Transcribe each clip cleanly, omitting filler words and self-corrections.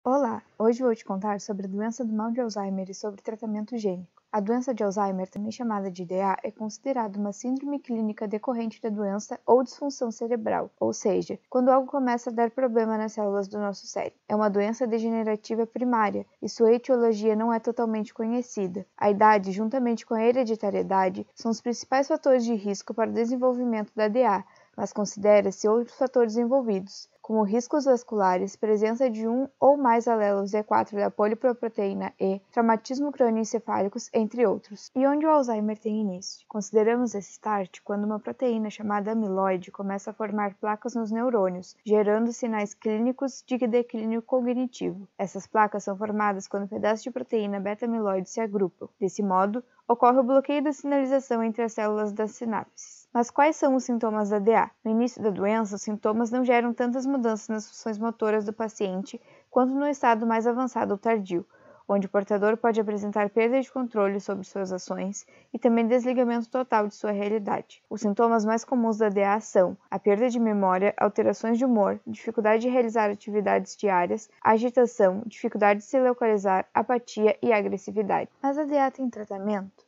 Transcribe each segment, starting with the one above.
Olá, hoje vou te contar sobre a doença do mal de Alzheimer e sobre tratamento gênico. A doença de Alzheimer, também chamada de DA, é considerada uma síndrome clínica decorrente da doença ou disfunção cerebral, ou seja, quando algo começa a dar problema nas células do nosso cérebro. É uma doença degenerativa primária e sua etiologia não é totalmente conhecida. A idade, juntamente com a hereditariedade, são os principais fatores de risco para o desenvolvimento da DA, mas considera-se outros fatores envolvidos, como riscos vasculares, presença de um ou mais alelos E4 da poliproteína E, traumatismo crânioencefálicos, entre outros. E onde o Alzheimer tem início? Consideramos esse start quando uma proteína chamada amiloide começa a formar placas nos neurônios, gerando sinais clínicos de declínio cognitivo. Essas placas são formadas quando pedaços de proteína beta-amiloide se agrupam. Desse modo, ocorre o bloqueio da sinalização entre as células das sinapses. Mas quais são os sintomas da DA? No início da doença, os sintomas não geram tantas mudanças nas funções motoras do paciente quanto no estado mais avançado ou tardio, onde o portador pode apresentar perda de controle sobre suas ações e também desligamento total de sua realidade. Os sintomas mais comuns da DA são a perda de memória, alterações de humor, dificuldade de realizar atividades diárias, agitação, dificuldade de se localizar, apatia e agressividade. Mas a DA tem tratamento?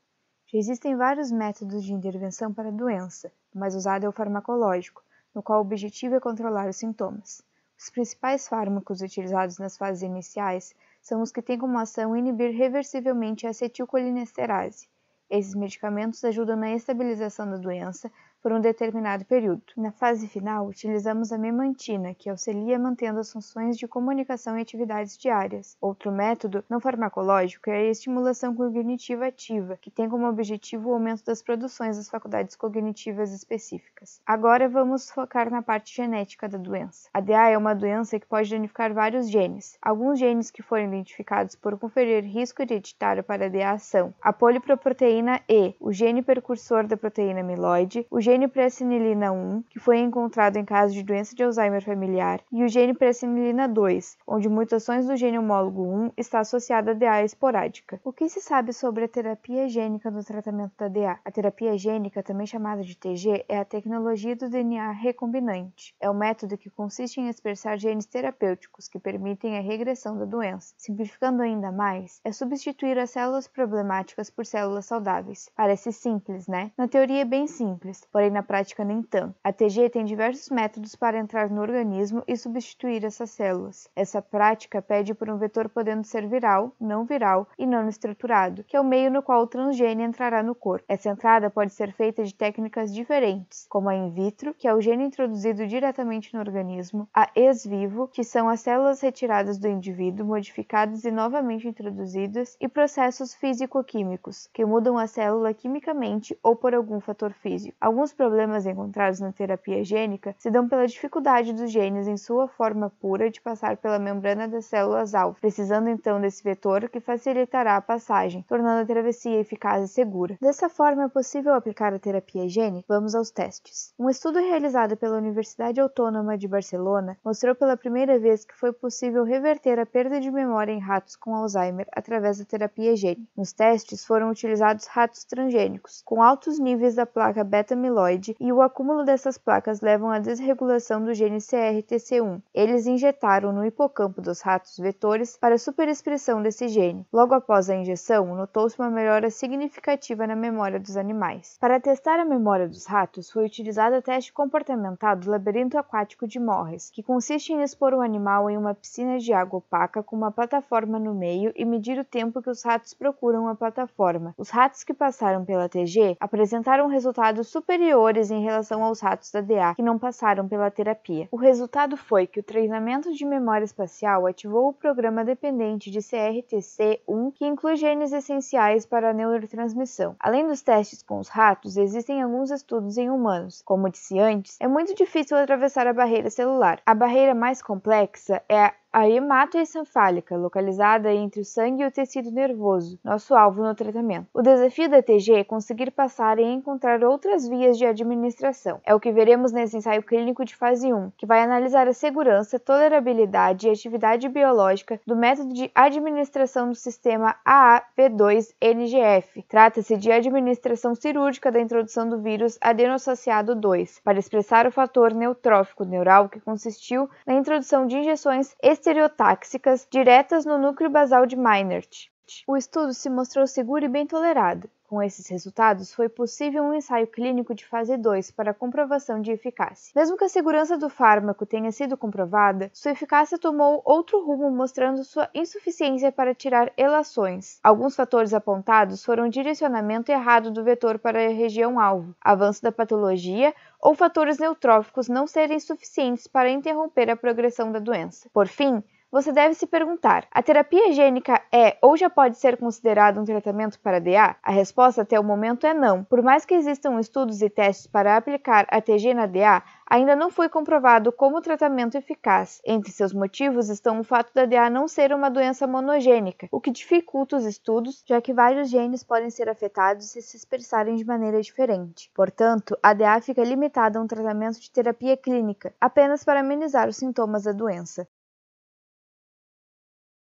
Já existem vários métodos de intervenção para a doença, o mais usado é o farmacológico, no qual o objetivo é controlar os sintomas. Os principais fármacos utilizados nas fases iniciais são os que têm como ação inibir reversivelmente a acetilcolinesterase. Esses medicamentos ajudam na estabilização da doença por um determinado período. Na fase final, utilizamos a memantina, que auxilia mantendo as funções de comunicação e atividades diárias. Outro método não farmacológico é a estimulação cognitiva ativa, que tem como objetivo o aumento das produções das faculdades cognitivas específicas. Agora vamos focar na parte genética da doença. A DA é uma doença que pode danificar vários genes. Alguns genes que foram identificados por conferir risco hereditário para a DA são a poliproteína E, o gene precursor da proteína amiloide, o gene presenilina 1, que foi encontrado em casos de doença de Alzheimer familiar, e o gene presenilina 2, onde mutações do gene homólogo 1 está associada a DA esporádica. O que se sabe sobre a terapia gênica no tratamento da DA? A terapia gênica, também chamada de TG, é a tecnologia do DNA recombinante. É um método que consiste em expressar genes terapêuticos que permitem a regressão da doença. Simplificando ainda mais, é substituir as células problemáticas por células saudáveis. Parece simples, né? Na teoria é bem simples, porém na prática nem tanto. A TG tem diversos métodos para entrar no organismo e substituir essas células. Essa prática pede por um vetor podendo ser viral e não estruturado, que é o meio no qual o transgene entrará no corpo. Essa entrada pode ser feita de técnicas diferentes, como a in vitro, que é o gene introduzido diretamente no organismo, a ex vivo, que são as células retiradas do indivíduo, modificadas e novamente introduzidas, e processos físico-químicos, que mudam a célula quimicamente ou por algum fator físico. Alguns problemas encontrados na terapia gênica se dão pela dificuldade dos genes em sua forma pura de passar pela membrana das células-alvo, precisando então desse vetor que facilitará a passagem, tornando a travessia eficaz e segura. Dessa forma, é possível aplicar a terapia gênica? Vamos aos testes. Um estudo realizado pela Universidade Autônoma de Barcelona mostrou pela primeira vez que foi possível reverter a perda de memória em ratos com Alzheimer através da terapia gênica. Nos testes foram utilizados ratos transgênicos, com altos níveis da placa beta-amiloide, e o acúmulo dessas placas levam à desregulação do gene CRTC1. Eles injetaram no hipocampo dos ratos vetores para a superexpressão desse gene. Logo após a injeção, notou-se uma melhora significativa na memória dos animais. Para testar a memória dos ratos, foi utilizado o teste comportamental do labirinto aquático de Morris, que consiste em expor o animal em uma piscina de água opaca com uma plataforma no meio e medir o tempo que os ratos procuram a plataforma. Os ratos que passaram pela TG apresentaram resultados superiores em relação aos ratos da DA que não passaram pela terapia. O resultado foi que o treinamento de memória espacial ativou o programa dependente de CRTC1, que inclui genes essenciais para a neurotransmissão. Além dos testes com os ratos, existem alguns estudos em humanos. Como disse antes, é muito difícil atravessar a barreira celular. A barreira mais complexa é a hematoencefálica, localizada entre o sangue e o tecido nervoso, nosso alvo no tratamento. O desafio da TG é conseguir passar e encontrar outras vias de administração. É o que veremos nesse ensaio clínico de fase 1, que vai analisar a segurança, tolerabilidade e atividade biológica do método de administração do sistema AAV2-NGF. Trata-se de administração cirúrgica da introdução do vírus adenoassociado 2, para expressar o fator neutrófico neural que consistiu na introdução de injeções estereotáxicas diretas no núcleo basal de Meinert. O estudo se mostrou seguro e bem tolerado. Com esses resultados, foi possível um ensaio clínico de fase 2 para comprovação de eficácia. Mesmo que a segurança do fármaco tenha sido comprovada, sua eficácia tomou outro rumo, mostrando sua insuficiência para tirar elações. Alguns fatores apontados foram o direcionamento errado do vetor para a região-alvo, avanço da patologia ou fatores neutróficos não serem suficientes para interromper a progressão da doença. Por fim, você deve se perguntar: a terapia gênica é ou já pode ser considerada um tratamento para DA? A resposta até o momento é não. Por mais que existam estudos e testes para aplicar a TG na DA, ainda não foi comprovado como tratamento eficaz. Entre seus motivos estão o fato da DA não ser uma doença monogênica, o que dificulta os estudos, já que vários genes podem ser afetados e se expressarem de maneira diferente. Portanto, a DA fica limitada a um tratamento de terapia clínica, apenas para amenizar os sintomas da doença.